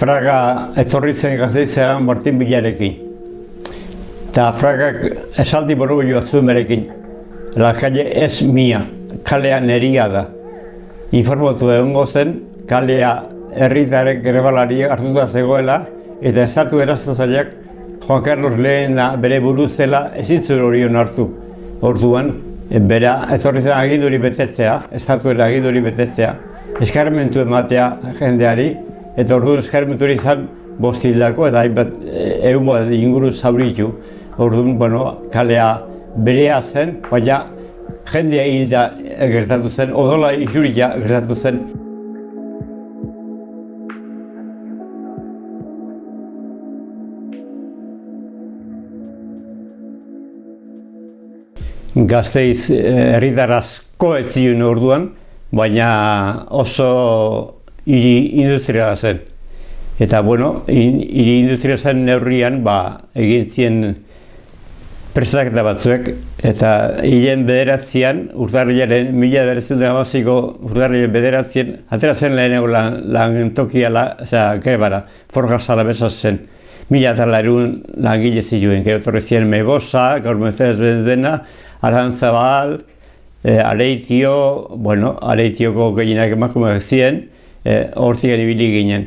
Fraga etorri zen Gasteizean Martin Villarekin. Eta Fragak esaldi borobilo zuen berekin. La calle es mía, kalea neria da. Informatu egongo zen, kalea herritarek grebalari hartuta zegoela, eta estatu eraztazaileak Juan Carlos Lehena bere buruzela ezin zuen hori onartu. Orduan, bera etorri zen aginduri betetzea, estatuera aginduri betetzea, eskarmentu ematea jendeari, eta orduan eskarmentu hori izan 5 hildako eta hainbat inguru zauritu. Orduan, kalea berea zen, baina jendea hilda gertatu zen, odola isuriak gertatu zen. Gasteiz herritar asko ez ziren orduan, baina oso hiri industriala zen. Eta hiri industriala zen neurrian egin ziren prestaketa batzuek, eta hilen 9an, urtarrilaren 1908ko urtarrilaren 9an, atera zen lehenengo lan tokiala, grebara, Forjas Alavesa zen. 1000 langile zituen, gero etorri ziren Mebosa, gaur Mercedes dena, Arantzabal, Areitio, Areitioko gehienak emakumeak ziren, hortzik ibili ginen.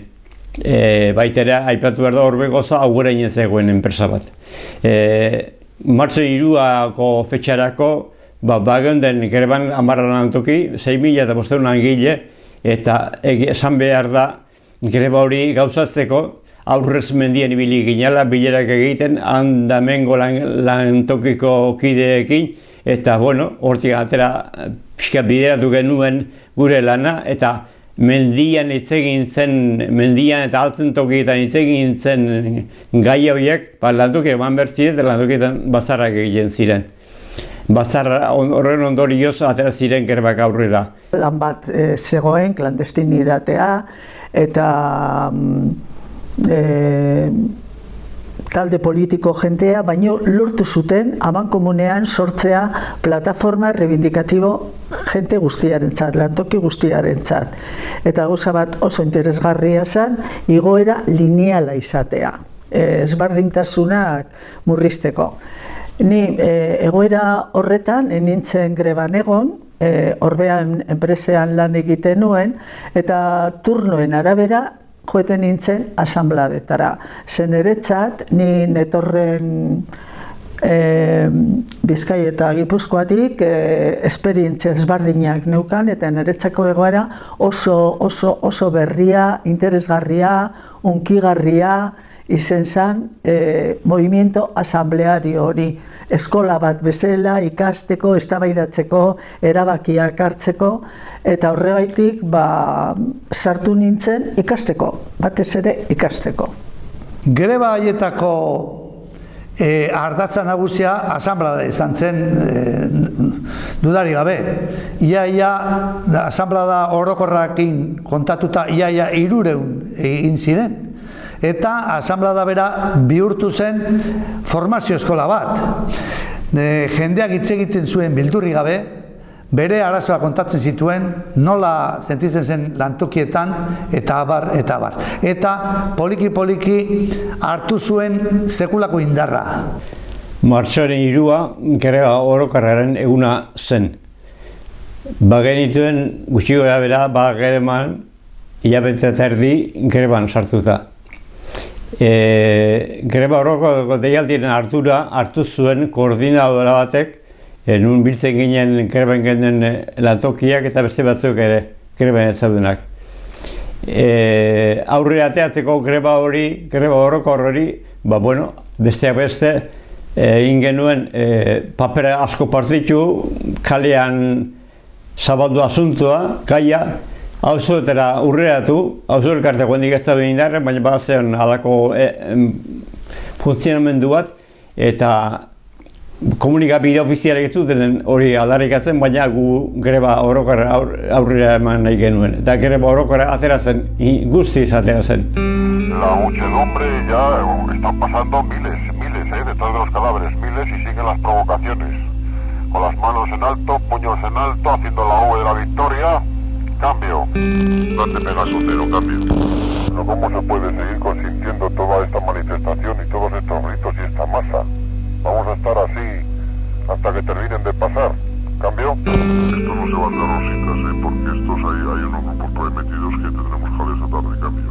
Baita ere, aipatu behar da Orbegoza augurainen zegoen enpresa bat. Martxo 3ko fetxarako, bageunden greban 10 lantoki, 6.500 langile, eta esan behar da, greba hori gauzatzeko, aurrez mendien ibili ginela, bilerak egiten, handamengo lantokiko kideekin, eta hortik atera pixka bideratu genuen gure lana, eta mendian eta altzen tokietan egin zen gai horiek, lantoki eman behar ziren, eta lantokietan batzarrak egiten ziren. Batzarra horren ondorioz atera ziren grebak aurrera. Lan bat zegoen, klandestinidatea, eta talde politiko jentea, baino lortu zuten amankomunean sortzea plataforma reivindikatibo jente guztiarentzat, lantoki guztiarentzat. Eta gauza bat oso interesgarria zen, igoera lineala izatea, ezberdintasunak murrizteko. Ni egoera horretan, nintzen greban egon, Orbean enpresean lan egiten nuen, eta turnoen arabera joeten nintzen asanbladetara. Zen eretzat, ni netorren Bizkai eta Gipuzkoatik esperientzia ezberdinak neukan, eta niretzako egoera oso berria, interesgarria, unkigarria izen zen movimiento asambleario hori. Eskola bat bezala ikasteko, eztabaidatzeko, erabakiak hartzeko, eta horregaitik sartu nintzen ikasteko, batez ere ikasteko. Greba haietako ardatza nagusia asanblada izan zen dudari gabe. Iaia asanblada orokorrakin kontatuta iaia 300 egin ziren. Eta asanblada bera bihurtu zen formazio eskola bat. Jendeak hitz egiten zuen bildurri gabe, bere arazoa kontatzen zituen, nola sentitzen zen lantokietan, eta abar, eta abar. Eta poliki hartu zuen sekulako indarra. Martxoaren 3 greba orokorraren eguna zen. Bagenituen gutxi gora bera, greban hilabete eta erdi greban sartuta. Greba horroko deialdiren hartu zuen koordinadora batek, nun biltzen ginen greban genen lantokiak eta beste batzuk ere greban ezaudenak. Aurrera ateatzeko greba horrokor hori, besteak beste, egin genuen papera asko partitu, kalean zabaldu asuntoa, gaia, auzoetara urreratu, auzo elkarteko hendik ez da duen indarren, baina bazen halako funtzionamendu bat, eta komunikabide ofizialek ez zuten hori aldarrikatzen, baina gu greba orokorra aurrera eman nahi genuen. Eta greba orokorra atera zen, guztiz atera zen. La muchedumbre ya están pasando miles detrás de los cadáveres, miles, y siguen las provocaciones. Con las manos en alto, puños en alto, haciendo la V de la victoria. Cambio. No te pegas un cero, cambio. no cómo se puede seguir consintiendo toda esta manifestación y todos estos ritos y esta masa. Vamos a estar así hasta que terminen de pasar. ¿Cambio? Esto no se va a andar rositas, porque estos hay unos grupos prometidos que tendremos que esta tarde. Cambio.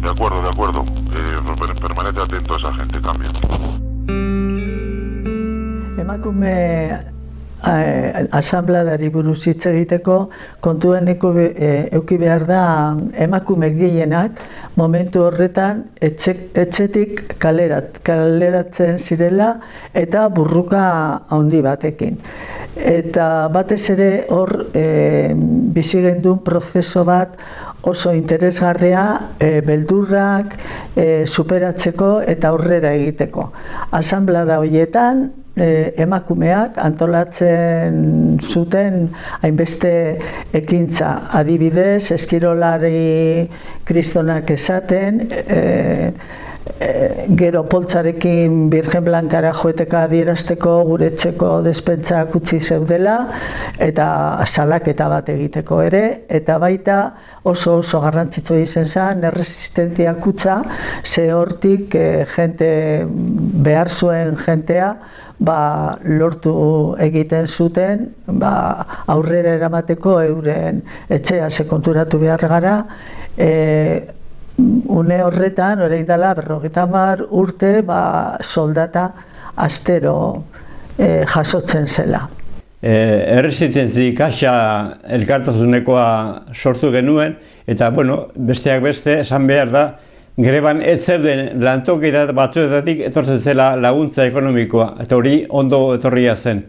De acuerdo. Permanece atento a esa gente. Cambio. Emakume asanbladari buruz hitz egiteko kontueneko euki behar da emakume gehienak momentu horretan etxetik kaleratzen zirela eta burruka handi batekin. Eta batez ere hor bizi genduen prozeso bat oso interesgarria beldurrak superatzeko eta aurrera egiteko. Asanblada horietan emakumeak antolatzen zuten hainbeste ekintza, adibidez, eskirolari kristonak esaten, gero poltsarekin Birgen Blankara joeteka adierazteko gure etxeko despentzak utzi zeudela eta salaketa bat egiteko ere, eta baita oso garrantzitsua izan zen erresistentzia kutsa, ze hortik jente behar zuen jentea lortu egiten zuten aurrera eramateko euren etxea ze konturatu behar gara. Une horretan, orain dela 50 urte soldata astero jasotzen zela. Erresistentzi kaxa elkartasunekoa sortu genuen, eta besteak beste esan behar da, greban ez zeuden lantoketa batzuetatik etortzen zela laguntza ekonomikoa, eta hori ondo etorria zen.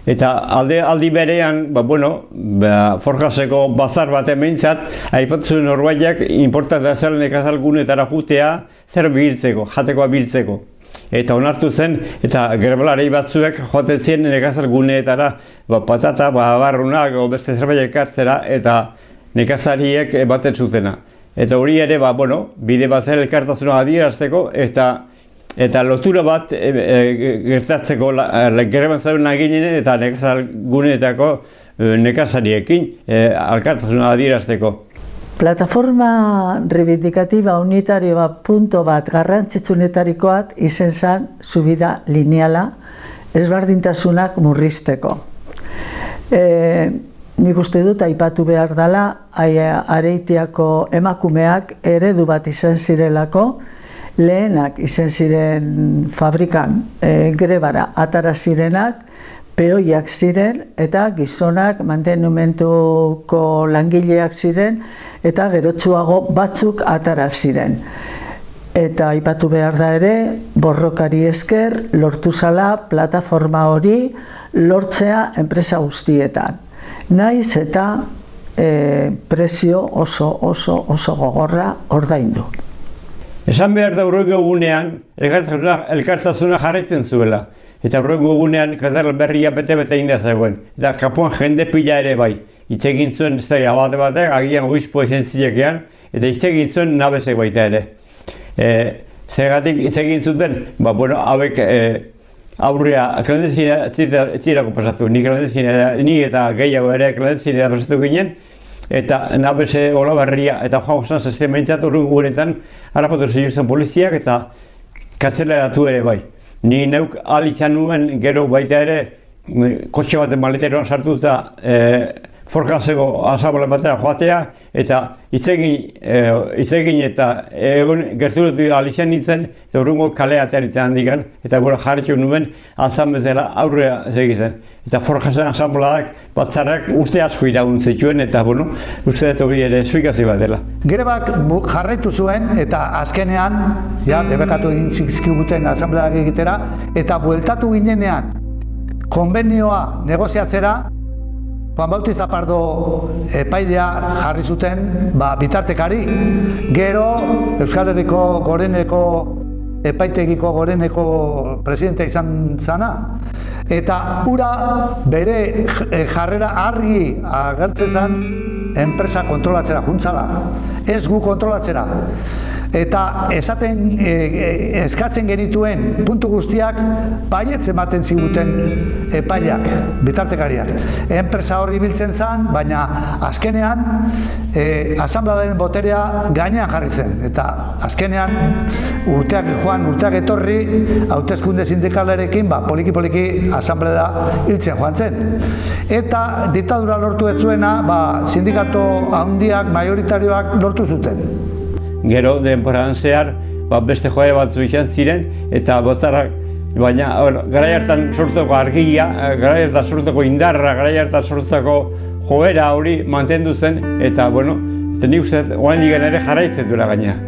Eta aldi berean, Forjaseko bazar bat behintzat, aipatzen norbaitek inportantea zela nekazal gunetara jutea zer biltzeko, jatekoa biltzeko. Eta onartu zen, eta grebalari batzuek joaten ziren nekazal guneetara patata, barrunak, beste zerbait ekartzera, eta nekazariek baten zutena. Eta hori ere, bide bat zen elkartasuna adierazteko, eta lotura bat gertatzeko greban zauden naginen eta nekazal guneetako nekazariekin elkartasuna adierazteko. Plataforma Reivindikativa Unitarioa punto bat garrantzitsunetarikoak izen zen subida lineala ezberdintasunak murrizteko. Nik uste dut aipatu behar dela Areitiako emakumeak eredu bat izan zirelako, lehenak izan ziren fabrikan grebara atara zirenak, peoiak ziren eta gizonak mantenumentuko langileak ziren eta gerotsuago batzuk atara ziren. Eta aipatu behar da ere, borrokari esker lortu zala plataforma hori lortzea enpresa guztietan. Naiz eta prezio oso gogorra ordaindu. Esan behar da hurrengo egunean elkartasuna jarraitzen zuela. Eta hurrengo egunean katedral berria bete-bete inda zegoen. Eta kapuan jende pila ere bai. Hitz egin zuen abate batek, agian oizpo izan zilekean, eta hitz egin zuen nabezek baita ere. Zergatik hitz egin zuten, hauek aurrea klandestinako pasatu. Ni eta gehiago ere klandestinera pasatu ginen, eta nabeze Olaberria eta Juan Josan sistema entzat hurrengo guretan harrapatu zituzten poliziak eta kartzeleratu ere bai. Ni neuk alitzan nuen gero baita ere kotxe baten maleteroan sartuta Forjaseko asamblea batera joatea eta hitz egin eta egun gerturatu alitzan nintzen eta hurrengo kaleatean nintzen handikan eta jarritxu nuen altzan bezala aurrea segitzen. Eta Forjasen asambleak batzarrak uste asko iraun zituen eta uste dut hori ere esplikazio bat dela. Grebak jarraitu zuen eta azkenean debekatu egin zizkiguten asambleak egitera eta bueltatu ginenean konbenioa negoziatzera Juan Bautista Pardo epailea jarri zuten bitartekari. Gero Euskal Herriko goreneko epaitegiko goreneko presidente izan zana. Eta ura bere jarrera argi agertzen zen enpresa kontrolatzera juntzala. Ez gu kontrolatzera. Eta eskatzen genituen puntu guztiak baietz ematen ziguten epaiak, bitartekariak. Enpresa horri biltzen zen, baina azkenean asanbladaren boterea gainean jarri zen. Eta azkenean urteak etorri, hauteskunde sindikalarekin poliki-poliki asanblada hiltzen joan zen. Eta diktadura lortu ez zuena, sindikato handiak, majoritarioak lortu zuten. Gero denboran zehar beste joera batzu izan ziren eta botzarrak, baina garai hartan sortzeko argia, garai hartan sortzeko indarra, garai hartan sortzeko joera hori mantendu zen eta nik uste oraindik ere jarraitzen duela gaina.